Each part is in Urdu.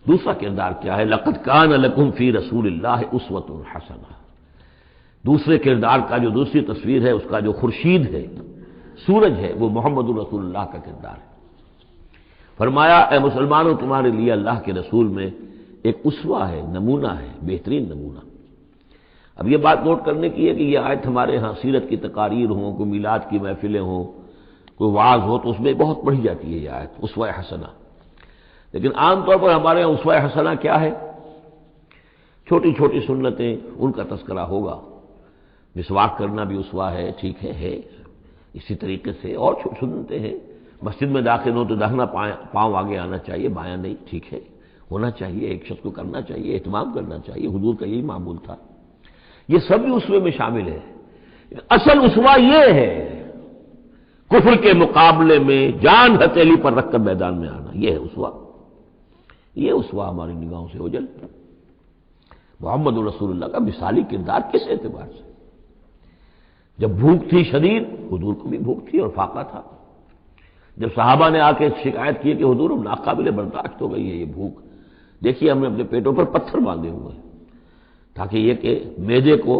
دوسرا کردار کیا ہے؟ لقد کان لکم فی رسول اللہ اسوۃ حسنہ. دوسرے کردار کا جو دوسری تصویر ہے، اس کا جو خورشید ہے، سورج ہے، وہ محمد الرسول اللہ کا کردار ہے. فرمایا اے مسلمانوں، تمہارے لیے اللہ کے رسول میں ایک اسوہ ہے، نمونہ ہے، بہترین نمونہ. اب یہ بات نوٹ کرنے کی ہے کہ یہ آیت ہمارے ہاں سیرت کی تقاریر ہوں، کوئی میلاد کی محفلیں ہوں، کوئی وعظ ہو، تو اس میں بہت پڑھی جاتی ہے یہ آیت اسوہ حسنہ. لیکن عام طور پر ہمارے یہاں اسوہ حسنہ کیا ہے؟ چھوٹی چھوٹی سنتیں، ان کا تذکرہ ہوگا. مسواک کرنا بھی اسوہ ہے، ٹھیک ہے. اسی طریقے سے اور سنتیں ہیں. مسجد میں داخل ہو تو داہنا پاؤں آگے آنا چاہیے، بایاں نہیں، ٹھیک ہے، ہونا چاہیے. ایک شخص کو کرنا چاہیے، اہتمام کرنا چاہیے. حضور کا یہی معمول تھا. یہ سب بھی اسوے میں شامل ہے. اصل اسوہ یہ ہے کفر کے مقابلے میں جان ہتھیلی پر رکھ کر میدان میں آنا. یہ ہے اسوہ. یہ اسوہ ہماری نگاہوں سے اوجھل. محمد رسول اللہ کا مثالی کردار کس اعتبار سے؟ جب بھوک تھی شدید، حضور کو بھی بھوک تھی اور فاقہ تھا. جب صحابہ نے آ کے شکایت کی کہ حضور ناقابل برداشت ہو گئی ہے یہ بھوک، دیکھیے ہم نے اپنے پیٹوں پر پتھر باندھے ہوئے ہیں تاکہ یہ کہ معدے کو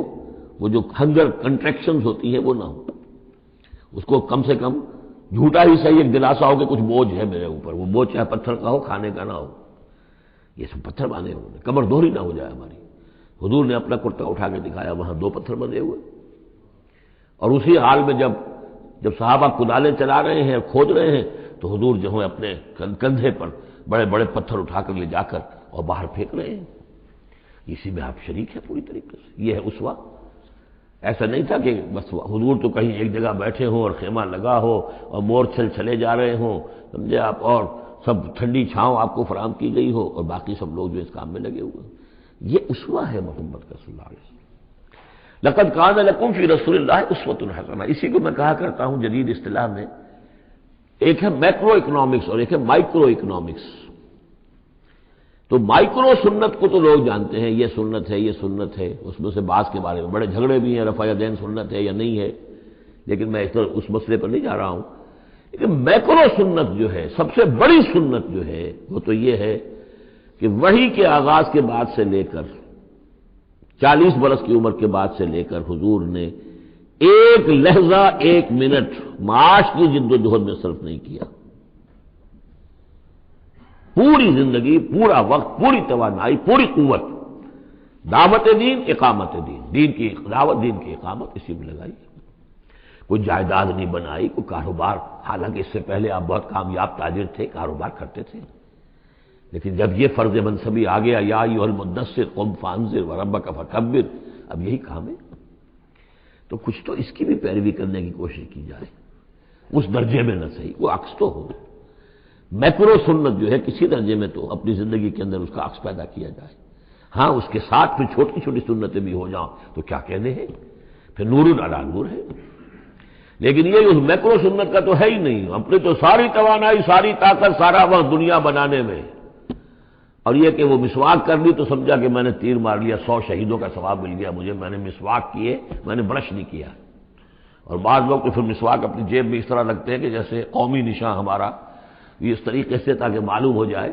وہ جو ہنگر کنٹریکشنز ہوتی ہیں وہ نہ ہو. اس کو کم سے کم جھوٹا ہی صحیح ایک دلاسا ہو کہ کچھ بوجھ ہے میرے اوپر. وہ بوجھ چاہے پتھر کا ہو، کھانے کا نہ ہو. یہ سب پتھر باندھے ہوئے، کمر دوہری نہ ہو جائے ہماری. حضور نے اپنا کرتا اٹھا کے دکھایا، وہاں 2 پتھر بندھے ہوئے. اور اسی حال میں جب صحابہ کدالیں چلا رہے ہیں، کھود رہے ہیں، تو حضور جو ہے اپنے کندھے پر بڑے بڑے پتھر اٹھا کر لے جا کر اور باہر پھینک رہے ہیں. اسی میں آپ شریک ہیں پوری طریقے سے. یہ ہے اسوہ. ایسا نہیں تھا کہ بس حضور تو کہیں ایک جگہ بیٹھے ہوں اور خیمہ لگا ہو اور مورچھل چلے جا رہے ہوں، سمجھے آپ، اور سب ٹھنڈی چھاؤں آپ کو فراہم کی گئی ہو اور باقی سب لوگ جو اس کام میں لگے ہوئے ہیں. یہ اسوہ ہے محمد کا صلی اللہ علیہ وسلم. لقد کان لکم فی رسول اللہ اسوۃ حسنہ. اسی کو میں کہا کرتا ہوں جدید اصطلاح میں، ایک ہے میکرو اکنامکس اور ایک ہے مائکرو اکنامکس. تو مائکرو سنت کو تو لوگ جانتے ہیں، یہ سنت ہے، یہ سنت ہے. اس میں سے بعض کے بارے میں بڑے جھگڑے بھی ہیں، رفع یدین سنت ہے یا نہیں ہے، لیکن میں اس مسئلے پر نہیں جا رہا ہوں. لیکن میکرو سنت جو ہے، سب سے بڑی سنت جو ہے، وہ تو یہ ہے کہ وحی کے آغاز کے بعد سے لے کر 40 برس کی عمر کے بعد سے لے کر حضور نے ایک لحظہ، ایک منٹ معاش کی جد و جہد میں صرف نہیں کیا. پوری زندگی، پورا وقت، پوری توانائی، پوری قوت دعوت دین، اقامت دین، دین کی دعوت، دین کی اقامت اسی میں لگائی. کوئی جائیداد نہیں بنائی، کوئی کاروبار. حالانکہ اس سے پہلے آپ بہت کامیاب تاجر تھے، کاروبار کرتے تھے. لیکن جب یہ فرض منصبی آ گیا، یا ایھا المدثر قم فانذر وربک فکبر، اب یہی کام ہے، تو کچھ تو اس کی بھی پیروی کرنے کی کوشش کی جائے. اس درجے میں نہ صحیح، وہ عکس تو ہو. میکرو سنت جو ہے کسی درجے میں تو اپنی زندگی کے اندر اس کا عکس پیدا کیا جائے. ہاں اس کے ساتھ پھر چھوٹی چھوٹی سنتیں بھی ہو جاؤں تو کیا کہنے ہیں، پھر نور علی نور ہے. لیکن یہ اس میکرو سنت کا تو ہے ہی نہیں. اپنی تو ساری توانائی، ساری طاقت، سارا وقت دنیا بنانے میں، اور یہ کہ وہ مسواک کر لی تو سمجھا کہ میں نے تیر مار لیا، 100 شہیدوں کا ثواب مل گیا مجھے، میں نے مسواک کیے، میں نے برش نہیں کیا. اور بعض لوگ تو پھر مسواک اپنی جیب میں اس طرح رکھتے ہیں کہ جیسے قومی نشان ہمارا، اس طریقے سے تاکہ معلوم ہو جائے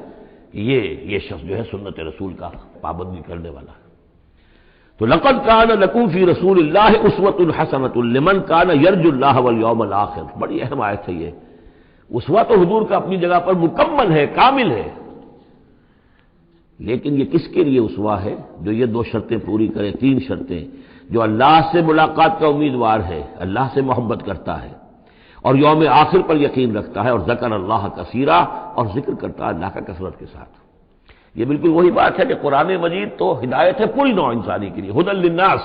کہ یہ شخص جو ہے سنت رسول کا پابندی کرنے والا ہے. تو لقد کان لکم فی رسول اللہ اسوۃ حسنۃ لمن کان یرجو اللہ والیوم الآخر. بڑی اہم آیت ہے یہ. اسوہ تو حضور کا اپنی جگہ پر مکمل ہے، کامل ہے. لیکن یہ کس کے لیے اسوہ ہے؟ جو یہ 2 شرطیں پوری کرے، 3 شرطیں. جو اللہ سے ملاقات کا امیدوار ہے، اللہ سے محبت کرتا ہے اور یوم آخر پر یقین رکھتا ہے، اور ذکر اللہ کثیرا، اور ذکر کرتا ہے اللہ کا کثرت کے ساتھ. یہ بالکل وہی بات ہے کہ قرآن مجید تو ہدایت ہے پوری نوع انسانی کے لیے، ھدی للناس.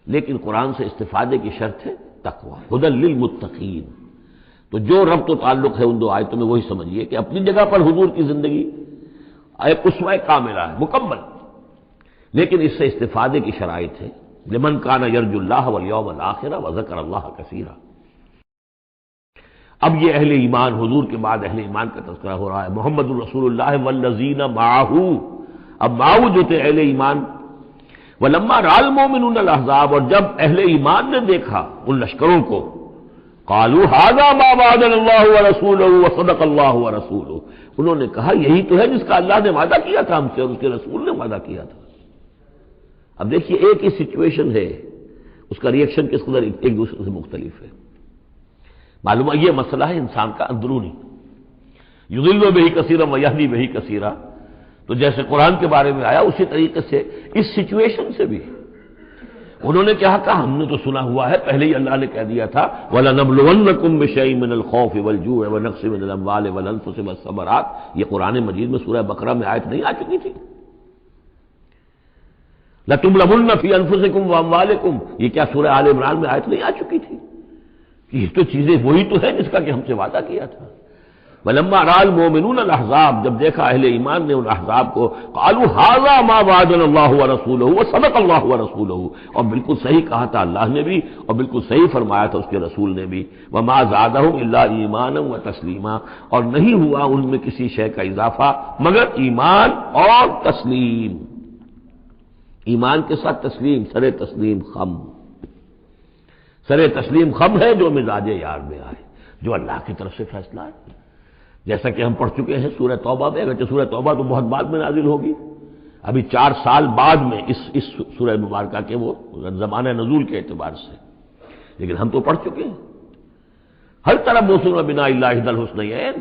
لیکن قرآن سے استفادے کی شرط ہے تقویٰ، ھدی للمتقین. تو جو ربط و تعلق ہے ان 2 آیتوں میں وہی سمجھیے کہ اپنی جگہ پر حضور کی زندگی ایک اسوہ کاملہ ہے، مکمل. لیکن اس سے استفادے کی شرائط ہے. لمن کان یرجو اللہ والیوم الآخر وذکر اللہ کثیرا. اب یہ اہل ایمان، حضور کے بعد اہل ایمان کا تذکرہ ہو رہا ہے. محمد الرسول اللہ والذین معہ. اب معہ جو تھے اہل ایمان. ولما رأى المؤمنون الاحزاب. اور جب اہل ایمان نے دیکھا ان لشکروں کو، قالوا هذا ما وعدنا الله ورسوله وصدق الله ورسوله، انہوں نے کہا یہی تو ہے جس کا اللہ نے وعدہ کیا تھا ہم سے اور اس کے رسول نے وعدہ کیا تھا۔ اب دیکھیے ایک ہی سچویشن ہے، اس کا ری ایکشن کس قدر ایک دوسرے سے مختلف ہے۔ معلوم ہے یہ مسئلہ ہے انسان کا اندرونی، یضل بہ کثیرا ویہدی بہ کثیرا، تو جیسے قرآن کے بارے میں آیا اسی طریقے سے اس سچویشن سے بھی انہوں نے کیا کہا، ہم نے تو سنا ہوا ہے، پہلے ہی اللہ نے کہہ دیا تھا وَلَنَبْلُوَنَّكُمْ بِشَيْءٍ مِّنَ الْخَوْفِ وَالْجُوعِ وَنَقْصٍ مِّنَ الْأَمْوَالِ وَالْأَنفُسِ وَالثَّمَرَاتِ، یہ قرآن مجید میں سورہ بقرہ میں آیت نہیں آ چکی تھی؟ لَتُبْلَوُنَّ فِي أَنفُسِكُمْ وَأَمْوَالِكُمْ، یہ کیا سورہ آل عمران میں آیت نہیں آ چکی تھی؟ یہ تو چیزیں وہی تو ہے جس کا کہ ہم سے وعدہ کیا تھا۔ وَلَمَّا رَأَى الْمُؤْمِنُونَ الْأَحْزَابَ، جب دیکھا اہل ایمان نے ان احزاب کو، قالوا هذا ما وعدنا الله ورسوله وصدق الله ورسوله، اور بالکل صحیح کہا تھا اللہ نے بھی اور بالکل صحیح فرمایا تھا اس کے رسول نے بھی، وما زادهم الا ایمانا وتسلیما، اور نہیں ہوا ان میں کسی شے کا اضافہ مگر ایمان اور تسلیم، ایمان کے ساتھ تسلیم، سر تسلیم خم، سر تسلیم خم ہے جو مزاج یار میں آئے، جو اللہ کی طرف سے فیصلہ ہے، جیسا کہ ہم پڑھ چکے ہیں سورہ توبہ میں، اگرچہ سورہ توبہ تو بہت بعد میں نازل ہوگی، ابھی 4 سال بعد میں اس سورہ مبارکہ کے وہ زمانہ نزول کے اعتبار سے، لیکن ہم تو پڑھ چکے ہیں ہر طرف موسم بنا اللہ ذی الحسنیین،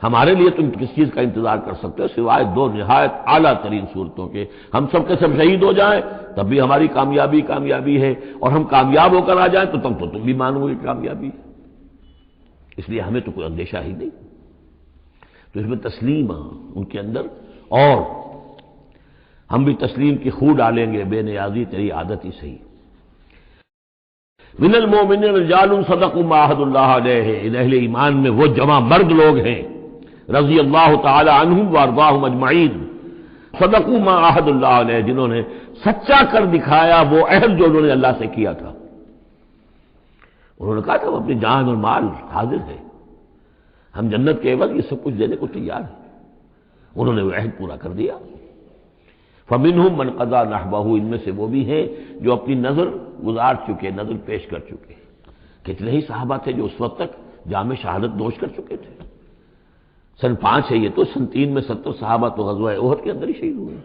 ہمارے لیے تم کس چیز کا انتظار کر سکتے ہو سوائے 2 نہایت اعلیٰ ترین صورتوں کے، ہم سب کے سب شہید ہو جائیں تب بھی ہماری کامیابی ہے، اور ہم کامیاب ہو کر آ جائیں تو تب تو تم بھی مانو گے کامیابی ہے، اس لیے ہمیں تو کوئی اندیشہ ہی نہیں، تو اس میں تسلیم ان کے اندر، اور ہم بھی تسلیم کی خو ڈالیں گے، بے نیازی تیری عادت ہی صحیح۔ من المؤمنین رجال صدقوا ما عاہدوا اللہ علیہ، ان اہل ایمان میں وہ جمع مرد لوگ ہیں رضی اللہ تعالی عنہم وارضاہم اجمعین، صدقوا ما عاہدوا اللہ علیہ، جنہوں نے سچا کر دکھایا وہ عہد جو انہوں نے اللہ سے کیا تھا، انہوں نے کہا تھا وہ اپنی جان اور مال حاضر ہے، ہم جنت کے عوض یہ سب کچھ دینے کو تیار ہیں، انہوں نے وہ عہد پورا کر دیا۔ فَمِنْهُمْ مَنْ قَضَى نَحْبَهُ، ان میں سے وہ بھی ہیں جو اپنی نظر گزار چکے، نظر پیش کر چکے، کتنے ہی صحابہ تھے جو اس وقت تک جام شہادت نوش کر چکے تھے، سن 5 ہے یہ تو، سن 3 میں 70 صحابہ تو غزوہ احد کے اندر ہی شہید ہوئے۔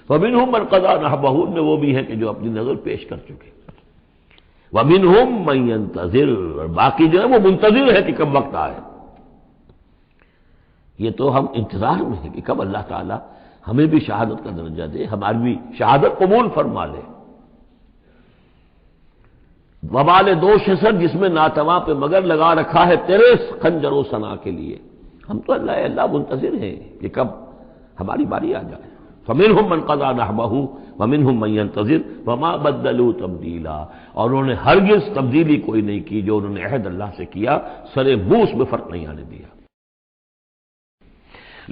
فَمِنْهُمْ مَنْ قَضَى نَحْبَهُ، ان میں وہ بھی ہیں کہ جو اپنی نظر پیش کر چکے، وَمِنْهُمْ مَنْ يَنْتَظِرُ، اور باقی جو ہے وہ منتظر ہے کہ کب وقت آئے، یہ تو ہم انتظار میں ہیں کہ کب اللہ تعالیٰ ہمیں بھی شہادت کا درجہ دے، ہماری بھی شہادت قبول فرما لے۔ وبال دوش ہے سر جس میں ناتواں پہ مگر لگا رکھا ہے تیرے خنجر و ثنا کے لیے، ہم تو اللہ منتظر ہیں کہ کب ہماری باری آ جائے۔ فَمِنْهُمْ مَنْ قَضَى نَحْبَهُ وَمِنْهُمْ مَنْ يَنْتَظِرُ وَمَا بَدَّلُوا تَبْدِيلًا، اور انہوں نے ہرگز تبدیلی کوئی نہیں کی، جو انہوں نے عہد اللہ سے کیا سرے بوس میں فرق نہیں آنے دیا۔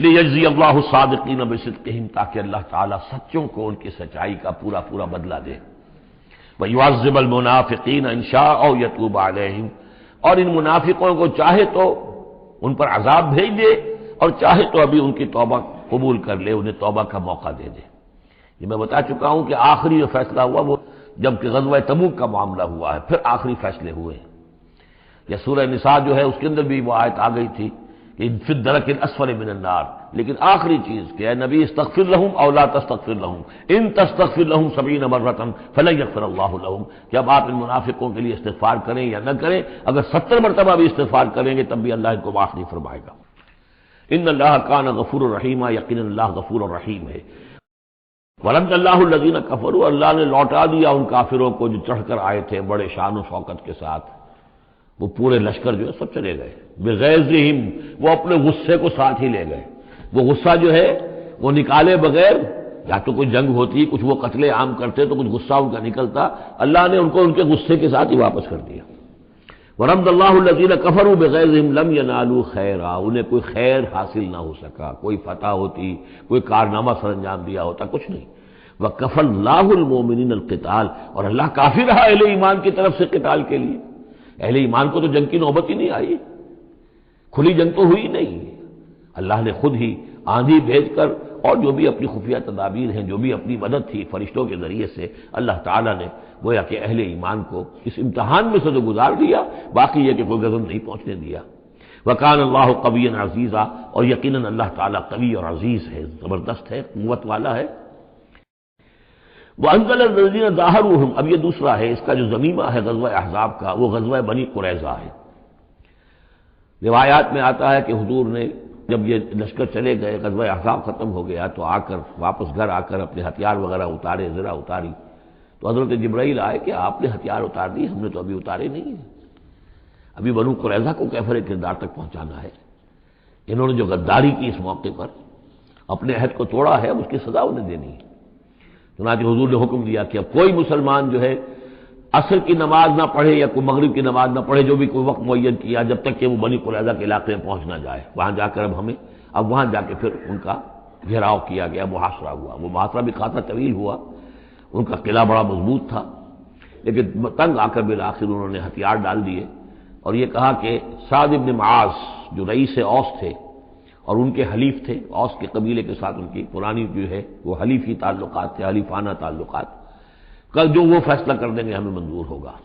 لِيَجْزِيَ اللَّهُ الصَّادِقِينَ بِصِدْقِهِمْ، تاکہ اللہ تعالیٰ سچوں کو ان کی سچائی کا پورا بدلہ دے، وَيُعَذِّبَ الْمُنَافِقِينَ إِن شَاءَ أَوْ يَتُوبَ عَلَيْهِمْ، اور ان منافقوں کو چاہے تو ان پر عذاب بھیج دے اور چاہے تو ابھی ان کی توبہ قبول کر لے، انہیں توبہ کا موقع دے دے۔ یہ میں بتا چکا ہوں کہ آخری جو فیصلہ ہوا وہ جب کہ غزوہ تبوک کا معاملہ ہوا ہے، پھر آخری فیصلے ہوئے ہیں۔ یا سورہ نساء جو ہے اس کے اندر بھی وہ آیت آ گئی تھی کہ فی الدرک الاسفل من النار، لیکن آخری چیز کہ اے نبی استغفر لہم او لا تستغفر لہم ان تستغفر لہم 70 مرۃ فلن یغفر اللہ لہم، کہ اب آپ ان منافقوں کے لیے استغفار کریں یا نہ کریں، اگر 70 مرتبہ بھی استغفار کریں گے تب بھی اللہ ان کو معاف نہیں فرمائے گا۔ ان اللہ کان غفور الرحیم، یقینا اللہ غفور الرحیم ہے۔ ورد اللہ الذین کفروا، اللہ نے لوٹا دیا ان کافروں کو جو چڑھ کر آئے تھے بڑے شان و شوکت کے ساتھ، وہ پورے لشکر جو ہے سب چلے گئے، بغیظہم، وہ اپنے غصے کو ساتھ ہی لے گئے، وہ غصہ جو ہے وہ نکالے بغیر، یا تو کوئی جنگ ہوتی کچھ وہ قتل عام کرتے تو کچھ غصہ ان کا نکلتا، اللہ نے ان کو ان کے غصے کے ساتھ ہی واپس کر دیا۔ ورد اللہ الذین کفروا بغیظہم لم ینالوا خیرا، انہیں کوئی خیر حاصل نہ ہو سکا، کوئی فتح ہوتی، کوئی کارنامہ سر انجام دیا ہوتا، کچھ نہیں۔ وکفى اللہ المؤمنین القتال، اور اللہ کافی رہا اہل ایمان کی طرف سے قتال کے لیے، اہل ایمان کو تو جنگ کی نوبت ہی نہیں آئی، کھلی جنگ تو ہوئی نہیں، اللہ نے خود ہی آندھی بھیج کر اور جو بھی اپنی خفیہ تدابیر ہیں، جو بھی اپنی مدد تھی فرشتوں کے ذریعے سے، اللہ تعالیٰ نے گویا کہ اہل ایمان کو اس امتحان میں سے تو گزار دیا، باقی یہ کہ کوئی غضب نہیں پہنچنے دیا۔ وَكَانَ اللَّهُ قَوِيًّا عَزِيزًا، اور یقیناً اللہ تعالیٰ قوی اور عزیز ہے، زبردست ہے، قوت والا ہے۔ وَأَنزَلَ الَّذِينَ ظَاهَرُوهُمْ، اب یہ دوسرا ہے، اس کا جو ضمیمہ ہے غزوہ احزاب کا، وہ غزوہ بنی قریظہ ہے۔ روایات میں آتا ہے کہ حضور نے جب یہ لشکر چلے گئے، غزوہ احزاب ختم ہو گیا، تو آ کر واپس گھر آ کر اپنے ہتھیار وغیرہ اتارے، زرہ اتاری، تو حضرت جبرائیل آئے کہ آپ نے ہتھیار اتار دیے، ہم نے تو ابھی اتارے نہیں ہیں، ابھی بنو قریظہ کو کیفر کردار تک پہنچانا ہے، انہوں نے جو غداری کی اس موقع پر، اپنے عہد کو توڑا ہے، اس کی سزا انہیں دینی ہے۔ چنانچہ حضور نے حکم دیا کہ اب کوئی مسلمان جو ہے عصر کی نماز نہ پڑھے یا کوئی مغرب کی نماز نہ پڑھے، جو بھی کوئی وقت معین کیا، جب تک کہ وہ بنی قریظہ کے علاقے میں پہنچ نہ جائے۔ وہاں جا کر اب وہاں جا کے پھر ان کا گھیراؤ کیا گیا، محاصرہ ہوا۔ وہ محاصرہ بھی خاصا طویل ہوا، ان کا قلعہ بڑا مضبوط تھا، لیکن تنگ آ کر بالآخر انہوں نے ہتھیار ڈال دیے، اور یہ کہا کہ سعد بن معاذ جو رئیس اوس تھے اور ان کے حلیف تھے، اوس کے قبیلے کے ساتھ ان کی پرانی جو ہے وہ حلیفی تعلقات تھے، حلیفانہ تعلقات، کل جو وہ فیصلہ کر دیں گے ہمیں منظور ہوگا۔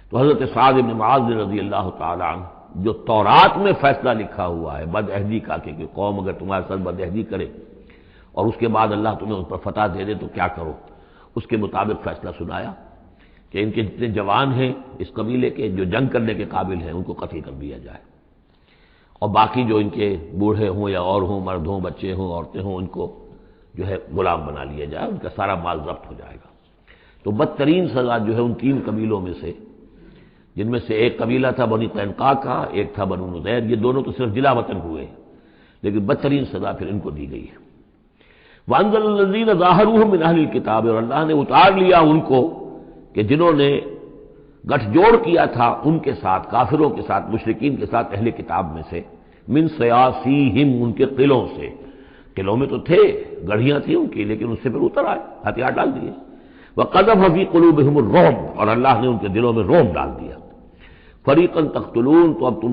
تو حضرت سعد بن معاذ رضی اللہ تعالیٰ عنہ، جو تورات میں فیصلہ لکھا ہوا ہے بد عہدی کا، کہ قوم اگر تمہارے ساتھ بد عہدی کرے اور اس کے بعد اللہ تمہیں ان پر فتح دے دے تو کیا کرو، اس کے مطابق فیصلہ سنایا کہ ان کے جتنے جوان ہیں اس قبیلے کے، جو جنگ کرنے کے قابل ہیں، ان کو قتل کر دیا جائے، اور باقی جو ان کے بوڑھے ہوں یا اور ہوں، مرد ہوں، بچے ہوں، عورتیں ہوں، ان کو جو ہے غلام بنا لیا جائے، ان کا سارا مال ضبط ہو جائے گا۔ تو بدترین سزا جو ہے ان تین قبیلوں میں سے، جن میں سے ایک قبیلہ تھا بنی قینقاع کا، ایک تھا بنو نضیر، یہ دونوں تو صرف جلا وطن ہوئے، لیکن بدترین سزا پھر ان کو دی گئی ہے۔ وَأَنزَلَ الَّذِينَ ظَاهَرُوهُم مِّنْ أَهْلِ الْكِتَابِ، اور اللہ نے اتار لیا ان کو کہ جنہوں نے گٹھ جوڑ کیا تھا ان کے ساتھ، کافروں کے ساتھ، مشرکین کے ساتھ، اہل کتاب میں سے، من صیاصیہم، ان کے قلعوں سے، قلعوں میں تو تھے، گڑھیاں تھیں ان کی، لیکن اس سے پھر اتر آئے، ہتھیار ڈال دیے۔ وَقَذَفَ فِي قُلُوبِهِمُ الرُّعْبَ، اور اللہ نے ان کے دلوں میں رعب ڈال دیا۔ فَرِيقًا تَقْتُلُونَ، تو اب تم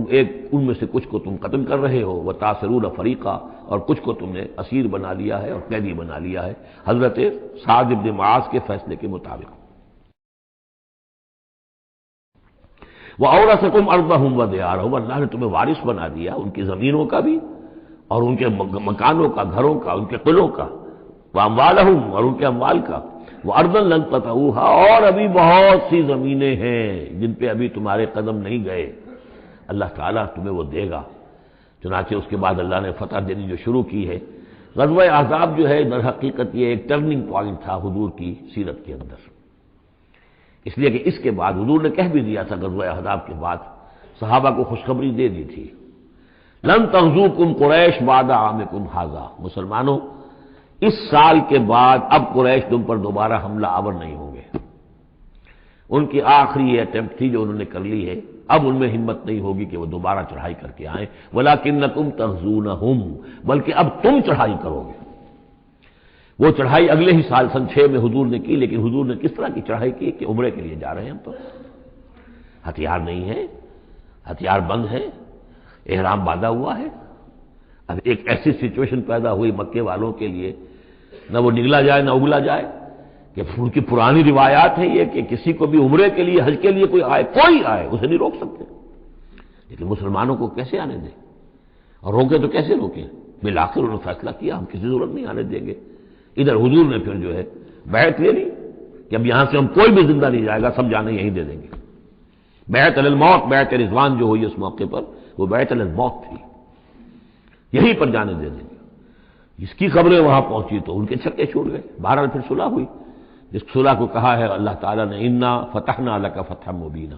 ان میں سے کچھ کو تم قتل کر رہے ہو، وَتَأْسِرُونَ فَرِيقًا، اور کچھ کو تم نے اسیر بنا لیا ہے اور قیدی بنا لیا ہے، حضرت سعد بن معاذ کے فیصلے کے مطابق۔ وَأَوْرَثَكُمْ أَرْضَهُمْ وَدِيَارَهُمْ، اللہ نے تمہیں وارث بنا دیا ان کی زمینوں کا بھی، اور ان کے مکانوں کا، گھروں کا، ان کے قلعوں کا، وَأَمْوَالَهُمْ، اور ان کے اموال کا، وَأَرْضًا لَّن تَطَئُوهَا، اور ابھی بہت سی زمینیں ہیں جن پہ ابھی تمہارے قدم نہیں گئے، اللہ تعالیٰ تمہیں وہ دے گا۔ چنانچہ اس کے بعد اللہ نے فتح دینی جو شروع کی ہے۔ غزوہ احزاب جو ہے در حقیقت یہ ایک ٹرننگ پوائنٹ تھا حضور کی سیرت کے اندر، اس لیے کہ اس کے بعد حضور نے کہہ بھی دیا تھا، غزوہ احزاب کے بعد صحابہ کو خوشخبری دے دی تھی، لن تغزوکم قریش بعد عامکم ھذا، مسلمانوں اس سال کے بعد اب قریش تم پر دوبارہ حملہ آور نہیں ہوں گے۔ ان کی آخری یہ اٹیمپٹ تھی جو انہوں نے کر لی ہے، اب ان میں ہمت نہیں ہوگی کہ وہ دوبارہ چڑھائی کر کے آئیں، وَلَٰكِنَّكُمْ تَغْزُونَهُمْ، بلکہ اب تم چڑھائی کرو گے۔ وہ چڑھائی اگلے ہی سال سن 6 میں حضور نے کی، لیکن حضور نے کس طرح کی چڑھائی کی کہ عمرے کے لیے جا رہے ہیں ہم، تو ہتھیار نہیں ہے، ہتھیار بند ہے، احرام باندھا ہوا ہے۔ اب ایک ایسی سچویشن پیدا ہوئی مکے والوں کے لیے، نہ وہ نگلا جائے نہ اگلا جائے، کہ ان کی پرانی روایات ہے یہ کہ کسی کو بھی عمرے کے لیے، حج کے لیے کوئی آئے اسے نہیں روک سکتے، لیکن مسلمانوں کو کیسے آنے دیں، اور روکے تو کیسے روکیں؟ بالآخر انہوں نے فیصلہ کیا ہم کسی صورت نہیں آنے دیں گے۔ ادھر حضور نے پھر جو ہے بیعت لے لی کہ اب یہاں سے ہم کوئی بھی زندہ نہیں جائے گا، سب جانے یہیں دے دیں گے۔ بیعت علی الموت، بیعت رضوان جو ہوئی اس موقع پر، وہ بیعت علی الموت تھی، یہیں پر جانے دے دیں گے۔ اس کی خبریں وہاں پہنچی تو ان کے چھکے چھوٹ گئے، بہرحال پھر صلح ہوئی، جس صلح کو کہا ہے اللہ تعالیٰ نے انا فتحنا لک فتحا مبینا،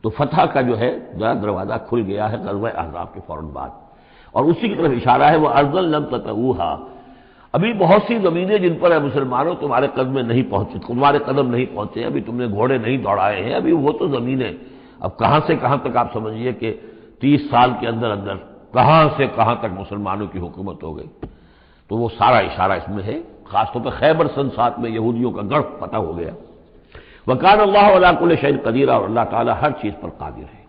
تو فتح کا جو ہے دروازہ کھل گیا ہے غزوہ احزاب کے فوراً بعد، اور اسی کی طرف اشارہ ہے وہ ارضا لم تطئوها، ابھی بہت سی زمینیں جن پر مسلمانوں تمہارے قدم نہیں پہنچے، ابھی تم نے گھوڑے نہیں دوڑائے ہیں، ابھی وہ تو زمینیں، اب کہاں سے کہاں تک آپ سمجھیے کہ 30 سال کے اندر کہاں سے کہاں تک مسلمانوں کی حکومت ہو گئی، تو وہ سارا اشارہ اس میں ہے، خاص طور پہ خیبر سن 7 میں یہودیوں کا گڑھ پتہ ہو گیا۔ وَكَانَ اللَّهُ عَلَىٰ كُلِّ شَيْءٍ قَدِيرًا، اور اللہ تعالیٰ ہر چیز پر قادر ہے۔